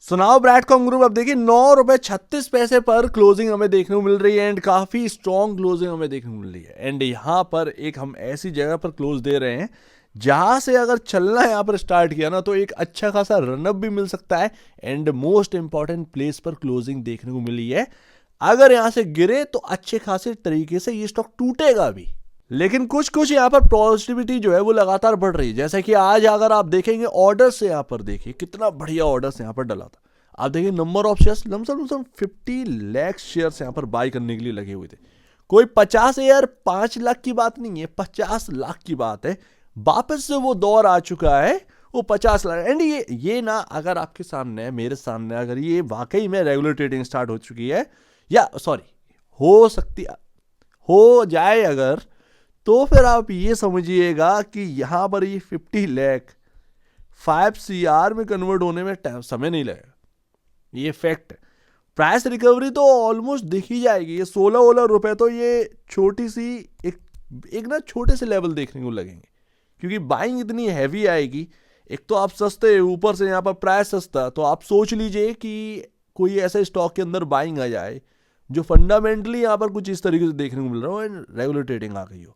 सुनाओ ब्रैडकॉम ग्रुप। अब देखिए 9 रुपए 36 पैसे पर क्लोजिंग हमें देखने को मिल रही है एंड काफी स्ट्रॉन्ग क्लोजिंग हमें देखने को मिल रही है। एंड यहाँ पर एक हम ऐसी जगह पर क्लोज दे रहे हैं जहां से अगर चलना यहाँ पर स्टार्ट किया ना तो एक अच्छा खासा रनअप भी मिल सकता है। एंड मोस्ट इंपॉर्टेंट प्लेस पर क्लोजिंग देखने को मिली है। अगर यहां से गिरे तो अच्छे खासे तरीके से ये स्टॉक टूटेगा भी, लेकिन कुछ कुछ यहाँ पर पॉजिटिविटी जो है वो लगातार बढ़ रही है। जैसे कि आज अगर आप देखेंगे ऑर्डर से यहाँ पर देखिए कितना बढ़िया ऑर्डर्स यहाँ पर डला था। आप देखिए number of shares lump sum 50 lakh shares यहाँ पर बाय करने के लिए लगे हुए थे। कोई 50 या 5 लाख की बात नहीं है, 50 लाख की बात है। वापस से वो दौर आ चुका है, वो 50 लाख। एंड ये ना अगर आपके सामने मेरे सामने अगर ये वाकई में रेगुलर ट्रेडिंग स्टार्ट हो चुकी है या सॉरी हो सकती हो जाए अगर, तो फिर आप ये समझिएगा कि यहां पर ये 50 लाख 5 CR में कन्वर्ट होने में समय नहीं लगेगा। ये फैक्ट है। प्राइस रिकवरी तो ऑलमोस्ट दिख ही जाएगी। ये 16 रुपए तो ये छोटी सी एक ना छोटे से लेवल देखने को लगेंगे, क्योंकि बाइंग इतनी हैवी आएगी। एक तो आप सस्ते, ऊपर से यहाँ पर प्राइस सस्ता, तो आप सोच लीजिए कि कोई ऐसे स्टॉक के अंदर बाइंग आ जाए जो फंडामेंटली यहाँ पर कुछ इस तरीके से देखने को मिल रहा हो एंड रेगुलर ट्रेडिंग आ गई हो,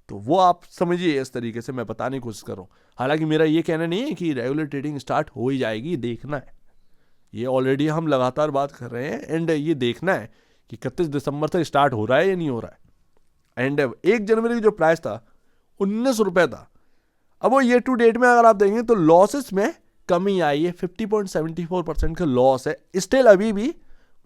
तो वो आप समझिए इस तरीके से मैं बताने की कोशिश कर रहा हूँ। हालांकि मेरा ये कहना नहीं है कि रेगुलर ट्रेडिंग स्टार्ट हो ही जाएगी, देखना है। ये ऑलरेडी हम लगातार बात कर रहे हैं एंड ये देखना है कि 31 दिसंबर से स्टार्ट हो रहा है या नहीं हो रहा है। एंड 1 जनवरी की जो प्राइस था 19 रुपए था। अब वो ईयर टू डेट में अगर आप देखेंगे तो लॉसेस में कमी आई है, 50.74% का लॉस है स्टिल अभी भी,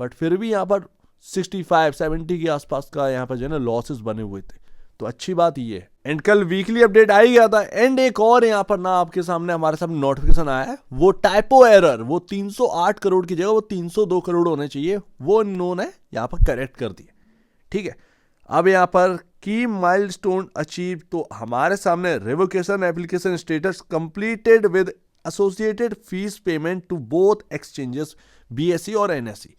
बट फिर भी यहाँ पर 65-70 के आसपास का यहाँ पर जो है ना लॉसेस बने हुए थे। तो अच्छी बात ये है। एंड कल वीकली अपडेट आ ही गया था। एंड एक और यहाँ पर ना आपके सामने हमारे सामने नोटिफिकेशन आया है, वो टाइपो एरर, वो 308 करोड़ की जगह वो 302 करोड़ होने चाहिए, वो इन्होंने यहाँ पर करेक्ट कर दिया। ठीक है, अब यहाँ पर की माइलस्टोन अचीव, तो हमारे सामने revocation application status completed with associated fees payment to both exchanges BSE और NSE।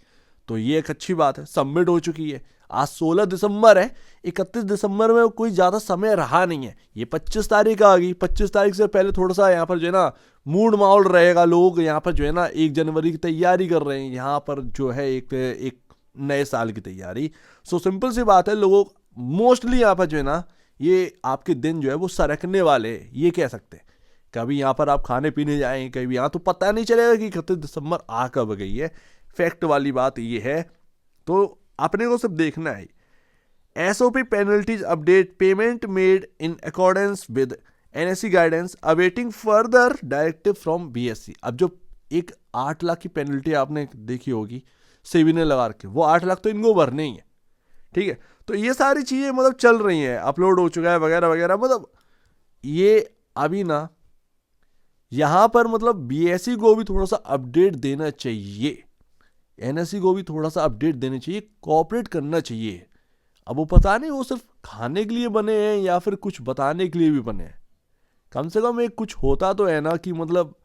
तो ये एक अच्छी बात है, सबमिट हो चुकी है। आज 16 दिसंबर है, 31 दिसंबर में कोई ज़्यादा समय रहा नहीं है। ये 25 तारीख आ गई, 25 तारीख से पहले थोड़ा सा यहाँ पर जो है ना मूड माहौल रहेगा। लोग यहाँ पर जो है ना 1 जनवरी की तैयारी कर रहे हैं, यहाँ पर जो है एक नए साल की तैयारी। सो सिंपल सी बात है, लोगों मोस्टली यहाँ पर जो है ना ये आपके दिन जो है वो सरकने वाले, ये कह सकते हैं। कभी यहाँ पर आप खाने पीने जाएं, कभी यहाँ, तो पता नहीं चलेगा कि 31 दिसंबर आ कब गई है। फैक्ट वाली बात ये है। तो अपने को सिर्फ देखना है SOP penalties update payment made in accordance with NSE guidance awaiting further directive from BSE। अब जो एक 8 लाख की पेनल्टी आपने देखी होगी सेबी ने लगा रखी, वो 8 लाख तो इनको भरने ही है। ठीक है, तो ये सारी चीजें मतलब चल रही हैं, अपलोड हो चुका है वगैरह वगैरह। मतलब ये अभी ना यहां पर मतलब BSE को भी थोड़ा सा अपडेट देना चाहिए, NSE को भी थोड़ा सा अपडेट देनी चाहिए, कोऑपरेट करना चाहिए। अब वो पता नहीं वो सिर्फ खाने के लिए बने हैं या फिर कुछ बताने के लिए भी बने हैं। कम से कम एक कुछ होता तो है ना कि मतलब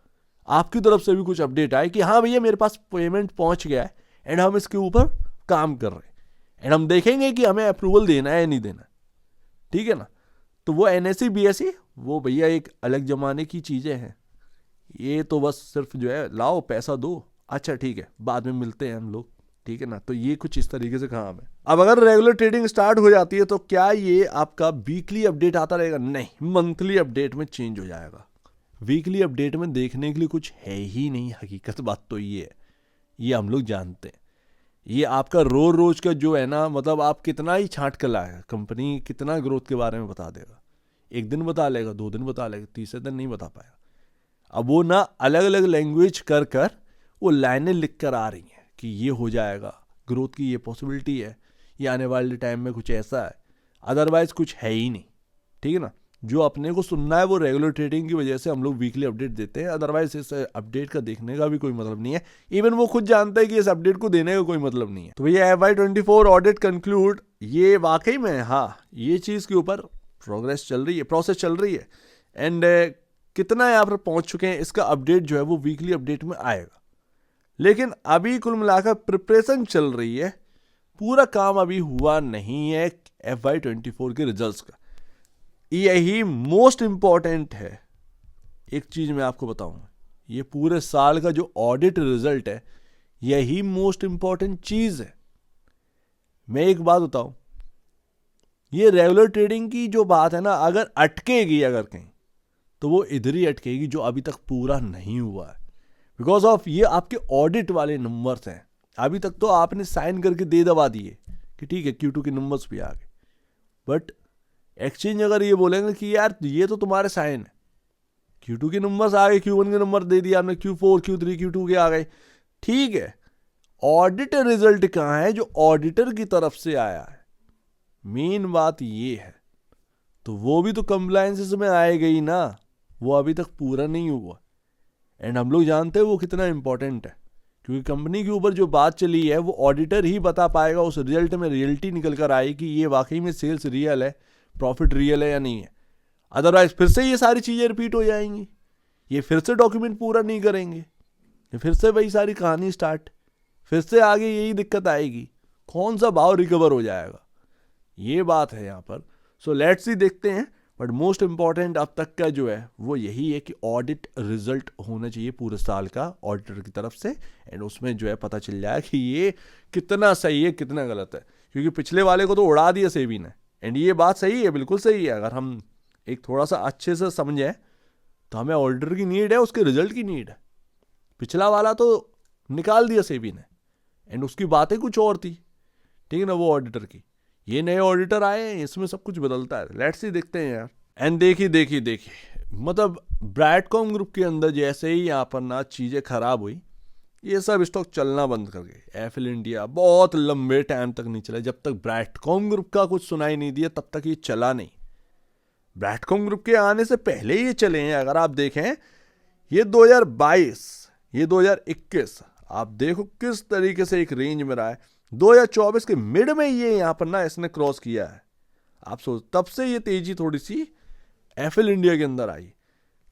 आपकी तरफ से भी कुछ अपडेट आए कि हाँ भैया मेरे पास पेमेंट पहुंच गया है एंड हम इसके ऊपर काम कर रहे हैं एंड हम देखेंगे कि हमें अप्रूवल देना है या नहीं देना। ठीक है ना, तो वो NSE BSE वो भैया एक अलग जमाने की चीज़ें हैं। ये तो बस सिर्फ जो है लाओ पैसा दो, अच्छा ठीक है बाद में मिलते हैं हम लोग। ठीक है ना, तो ये कुछ इस तरीके से काम है। अब अगर रेगुलर ट्रेडिंग स्टार्ट हो जाती है तो क्या ये आपका वीकली अपडेट आता रहेगा? नहीं, मंथली अपडेट में चेंज हो जाएगा। वीकली अपडेट में देखने के लिए कुछ है ही नहीं, हकीकत बात तो ये है, ये हम लोग जानते हैं। ये आपका रोज का जो है ना, मतलब आप कितना ही छांट कर लाएगा, कंपनी कितना ग्रोथ के बारे में बता देगा, 1 दिन बता लेगा, 2 दिन बता लेगा, तीसरे दिन नहीं बता पाएगा। अब वो ना अलग अलग लैंग्वेज कर कर वो लाइनें लिख कर आ रही हैं कि ये हो जाएगा, ग्रोथ की ये पॉसिबिलिटी है, ये आने वाले टाइम में कुछ ऐसा है, अदरवाइज कुछ है ही नहीं। ठीक है ना, जो अपने को सुनना है वो रेगुलर ट्रेडिंग की वजह से हम लोग वीकली अपडेट देते हैं, अदरवाइज इस अपडेट का देखने का भी कोई मतलब नहीं है। इवन वो खुद जानते हैं कि इस अपडेट को देने का कोई मतलब नहीं है। तो भैया FY24 ऑडिट कंक्लूड, ये वाकई में हाँ ये चीज़ के ऊपर प्रोग्रेस चल रही है, प्रोसेस चल रही है एंड कितना यहाँ पर पहुँच चुके हैं इसका अपडेट जो है वो वीकली अपडेट में आएगा। लेकिन अभी कुल मिलाकर प्रिपरेशन चल रही है, पूरा काम अभी हुआ नहीं है FY24 के रिजल्ट्स का। यही मोस्ट इंपॉर्टेंट है। एक चीज मैं आपको बताऊंगा, ये पूरे साल का जो ऑडिट रिजल्ट है यही मोस्ट इंपॉर्टेंट चीज है। मैं एक बात बताऊं, ये रेगुलर ट्रेडिंग की जो बात है ना, अगर अटकेगी अगर कहीं, तो वो इधर ही अटकेगी जो अभी तक पूरा नहीं हुआ है। बिकॉज ऑफ ये आपके ऑडिट वाले नंबर्स हैं। अभी तक तो आपने साइन करके दे दबा दिए कि ठीक है Q2 के नंबर्स भी आ गए, बट एक्सचेंज अगर ये बोलेंगे कि यार ये तो तुम्हारे साइन है, Q2 के नंबर्स आ गए, Q1 के नंबर दे दिया आपने, Q4 Q3 Q2 के आ गए, ठीक है, ऑडिट रिजल्ट कहाँ है जो ऑडिटर की तरफ से आया है, मेन बात ये है। तो वो भी तो कंप्लायंसेस में आएगा ही ना, वो अभी तक पूरा नहीं हुआ। एंड हम लोग जानते हैं वो कितना इंपॉर्टेंट है, क्योंकि कंपनी के ऊपर जो बात चली है वो ऑडिटर ही बता पाएगा, उस रिजल्ट में रियलिटी निकल कर आई कि ये वाकई में सेल्स रियल है, प्रॉफिट रियल है या नहीं है। अदरवाइज फिर से ये सारी चीज़ें रिपीट हो जाएंगी, ये फिर से डॉक्यूमेंट पूरा नहीं करेंगे, ये फिर से वही सारी कहानी स्टार्ट, फिर से आगे यही दिक्कत आएगी, कौन सा भाव रिकवर हो जाएगा, ये बात है यहाँ पर। सो लेट्स सी, देखते हैं। बट मोस्ट इंपॉर्टेंट अब तक का जो है वो यही है कि ऑडिट रिजल्ट होना चाहिए पूरे साल का ऑडिटर की तरफ से, एंड उसमें जो है पता चल जाए कि ये कितना सही है कितना गलत है। क्योंकि पिछले वाले को तो उड़ा दिया सेबी ने, एंड ये बात सही है, बिल्कुल सही है। अगर हम एक थोड़ा सा अच्छे से समझें तो हमें ऑडिटर की नीड है, उसके रिजल्ट की नीड है। पिछला वाला तो निकाल दिया सेबी ने, एंड उसकी बातें कुछ और थी, ठीक है ना, वो ऑडिटर की। ये नए ऑडिटर आए हैं, इसमें सब कुछ बदलता है। लेट्स सी, देखते हैं यार। एंड देखिए मतलब ब्रैडकॉम ग्रुप के अंदर जैसे ही यहाँ पर ना चीज़ें खराब हुई, ये सब स्टॉक चलना बंद कर गए। एफिल इंडिया बहुत लंबे टाइम तक नहीं चला, जब तक ब्रैडकॉम ग्रुप का कुछ सुनाई नहीं दिया तब तक ये चला नहीं। ब्रैडकॉम ग्रुप के आने से पहले ये चले हैं। अगर आप देखें ये 2022, ये 2021, आप देखो किस तरीके से एक रेंज में रहा है। 2024 के मिड में ये यहाँ पर ना इसने क्रॉस किया है। आप सोच, तब से ये तेजी थोड़ी सी एफिल इंडिया के अंदर आई।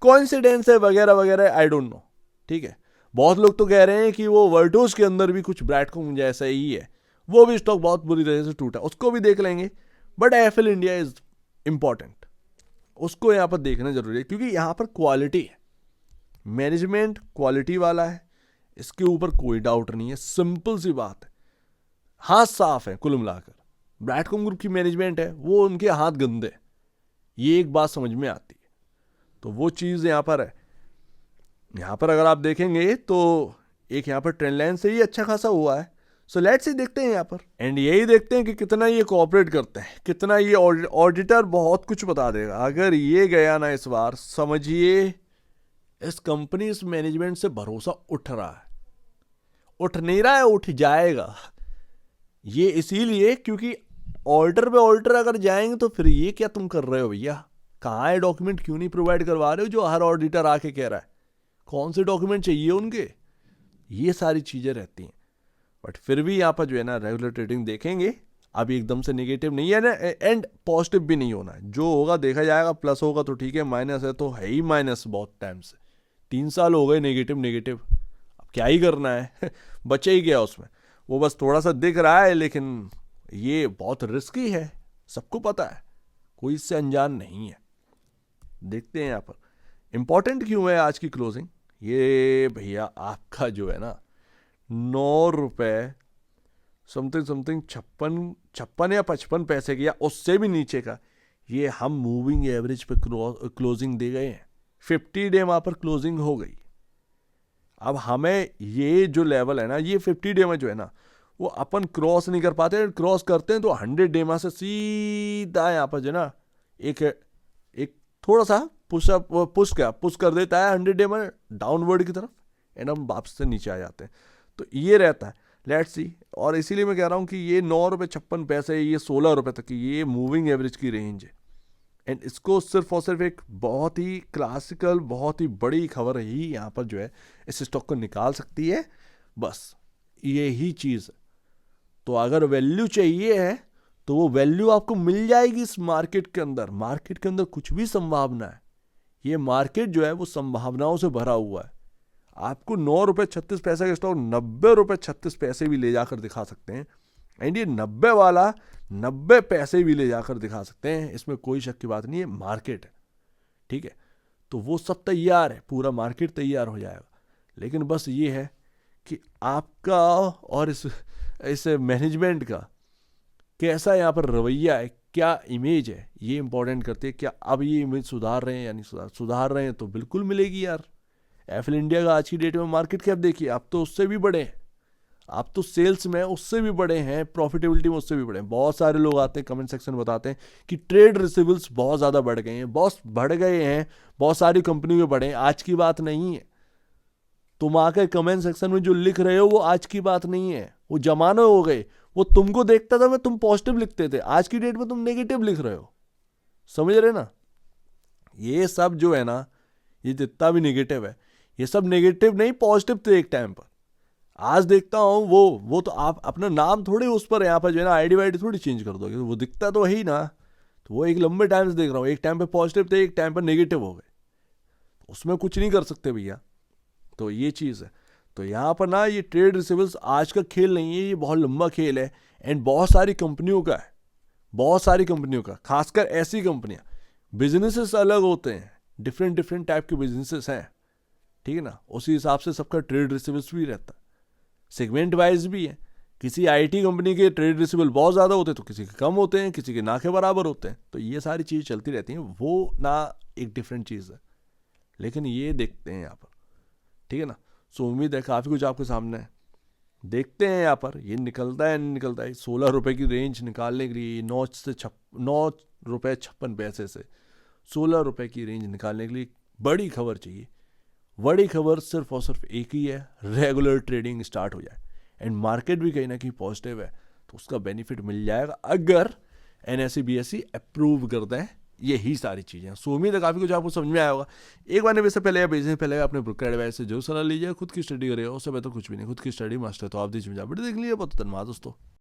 कोइंसिडेंस है वगैरह वगैरह, आई डोंट नो, ठीक है। बहुत लोग तो कह रहे हैं कि वो वर्टोस के अंदर भी कुछ ब्रैडकॉम जैसा ही है, वो भी स्टॉक बहुत बुरी तरह से टूटा, उसको भी देख लेंगे। But Eiffel India is important, उसको यहाँ पर देखना जरूरी है, क्योंकि यहाँ पर क्वालिटी है, मैनेजमेंट क्वालिटी वाला है, इसके ऊपर कोई डाउट नहीं है। सिंपल सी बात है, हाथ साफ है। कुल मिलाकर ब्रैडकॉम ग्रुप की मैनेजमेंट है, वो उनके हाथ गंदे, ये एक बात समझ में आती है। तो वो चीज़ यहाँ पर है। यहाँ पर अगर आप देखेंगे तो एक यहाँ पर ट्रेंड लाइन से ही अच्छा खासा हुआ है। सो लेट्स सी, देखते हैं यहाँ पर, एंड यही देखते हैं कि कितना ये कोऑपरेट करते हैं, कितना ये ऑडिटर बहुत कुछ बता देगा। अगर ये गया ना इस बार, समझिए इस कंपनी, इस मैनेजमेंट से भरोसा उठ रहा है, उठ नहीं रहा है, उठ जाएगा। ये इसीलिए क्योंकि ऑल्टर पे ऑल्टर अगर जाएंगे तो फिर ये क्या तुम कर रहे हो भैया, कहाँ है डॉक्यूमेंट, क्यों नहीं प्रोवाइड करवा रहे हो जो हर ऑडिटर आके कह रहा है, कौन से डॉक्यूमेंट चाहिए उनके, ये सारी चीज़ें रहती हैं। बट फिर भी यहाँ पर जो है ना रेगुलर ट्रेडिंग देखेंगे, अभी एकदम से नेगेटिव नहीं है ना, एंड पॉजिटिव भी नहीं होना है। जो होगा देखा जाएगा, प्लस होगा तो ठीक है, माइनस है तो है ही माइनस। बहुत टाइम से 3 साल हो गए नेगेटिव, अब क्या ही करना है बचे ही गया उसमें, वो बस थोड़ा सा दिख रहा है, लेकिन ये बहुत रिस्की है, सबको पता है, कोई इससे अनजान नहीं है। देखते हैं यहाँ पर इंपॉर्टेंट क्यों है आज की क्लोजिंग। ये भैया आपका जो है ना 9 रुपये समथिंग 56 या 55 पैसे की, या उससे भी नीचे का, ये हम मूविंग एवरेज पे क्लोजिंग दे गए हैं। 50 डे वहाँ पर क्लोजिंग हो गई। अब हमें ये जो लेवल है ना, ये 50 डे में जो है ना वो अपन क्रॉस नहीं कर पाते, क्रॉस करते हैं तो 100 डे में से सीधा यहाँ पर जो है ना एक थोड़ा सा पुश कर देता है 100 डे में डाउनवर्ड की तरफ, एंड हम वापस से नीचे आ जाते हैं। तो ये रहता है, लेट्स सी। और इसीलिए मैं कह रहा हूँ कि ये 9 रुपये 56 पैसे, ये 16 रुपये तक की ये मूविंग एवरेज की रेंज है, एंड इसको सिर्फ और सिर्फ एक बहुत ही क्लासिकल, बहुत ही बड़ी खबर ही यहाँ पर जो है इस स्टॉक को निकाल सकती है। बस यही चीज़ है। तो अगर वैल्यू चाहिए है तो वो वैल्यू आपको मिल जाएगी इस मार्केट के अंदर। मार्केट के अंदर कुछ भी संभावना है, ये मार्केट जो है वो संभावनाओं से भरा हुआ है। आपको 9 रुपये 36 पैसे का स्टॉक 90 रुपये 36 पैसे भी ले जाकर दिखा सकते हैं, एंड ये 90 वाला 90 पैसे भी ले जाकर दिखा सकते हैं, इसमें कोई शक की बात नहीं है, मार्केट है, ठीक है। तो वो सब तैयार है, पूरा मार्केट तैयार हो जाएगा। लेकिन बस ये है कि आपका और इस मैनेजमेंट का कैसा यहाँ पर रवैया है, क्या इमेज है, ये इंपॉर्टेंट करती है। क्या अब ये इमेज सुधार रहे हैं या नहीं सुधार रहे हैं तो बिल्कुल मिलेगी यार। एफिल इंडिया का आज की डेट में मार्केट कैप देखिए, आप तो उससे भी बड़े हैं, आप तो सेल्स में उससे भी बड़े हैं, प्रॉफिटेबिलिटी में उससे भी बड़े हैं। बहुत सारे लोग आते हैं कमेंट सेक्शन में बताते हैं कि ट्रेड रिसीवेबल्स बहुत ज़्यादा बढ़ गए हैं, बॉस बढ़ गए हैं, बहुत सारी कंपनी में बढ़े हैं। आज की बात नहीं है, तुम आकर कमेंट सेक्शन में जो लिख रहे हो वो आज की बात नहीं है, वो जमाने हो गए। वो तुमको देखता था मैं, तुम पॉजिटिव लिखते थे, आज की डेट में तुम नेगेटिव लिख रहे हो। समझ रहे ना? ये सब जो है ना, ये जितना भी नेगेटिव है, ये सब नेगेटिव नहीं पॉजिटिव थे एक टाइम पर। आज देखता हूँ वो तो आप अपना नाम थोड़े उस पर यहाँ पर जो है ना आईडी वाईडी थोड़ी चेंज कर दोगे, वो दिखता तो है ही ना। तो वो एक लंबे टाइम से देख रहा हूँ, एक टाइम पे पॉजिटिव थे, एक टाइम पर नेगेटिव हो गए, उसमें कुछ नहीं कर सकते भैया। तो ये चीज़ है। तो यहाँ पर ना ये ट्रेड रिसीवेबल्स आज का खेल नहीं है, ये बहुत लंबा खेल है। एंड बहुत सारी कंपनियों का है, बहुत सारी कंपनियों का, खासकर ऐसी कंपनियां, बिजनेसेस अलग होते हैं, डिफरेंट डिफरेंट टाइप के बिजनेसेस हैं, ठीक है ना। उसी हिसाब से सबका ट्रेड रिसीवेबल्स भी रहता है, सेगमेंट वाइज भी है। किसी आईटी कंपनी के ट्रेड रिसीवेबल बहुत ज़्यादा होते हैं तो किसी के कम होते हैं, किसी के ना के बराबर होते हैं। तो ये सारी चीज़ चलती रहती हैं, वो ना एक डिफरेंट चीज़ है। लेकिन ये देखते हैं यहाँ पर, ठीक है ना। सो उम्मीद है काफ़ी कुछ आपके सामने है, देखते हैं यहाँ पर ये निकलता है नहीं निकलता है। 16 रुपये की रेंज निकालने के लिए 9 रुपये 56 पैसे से 16 रुपये की रेंज निकालने के लिए बड़ी खबर चाहिए। बड़ी खबर सिर्फ और सिर्फ एक ही है, रेगुलर ट्रेडिंग स्टार्ट हो जाए एंड मार्केट भी कहीं ना कहीं पॉजिटिव है, तो उसका बेनिफिट मिल जाएगा अगर NSE BSE अप्रूव कर दें। यही सारी चीज़ें। सो उम्मीद है काफ़ी कुछ आपको समझ में आया होगा। एक बार ने से पहले या भेजने से पहले अपने ब्रोकर एडवाइस से जो सलाह लीजिए, खुद की स्टडी करिएगा, उससे बेहतर कुछ भी नहीं। खुद की स्टडी मास्टर तो आप दीजिए, देख लीजिए। बहुत धन्यवाद दोस्तों।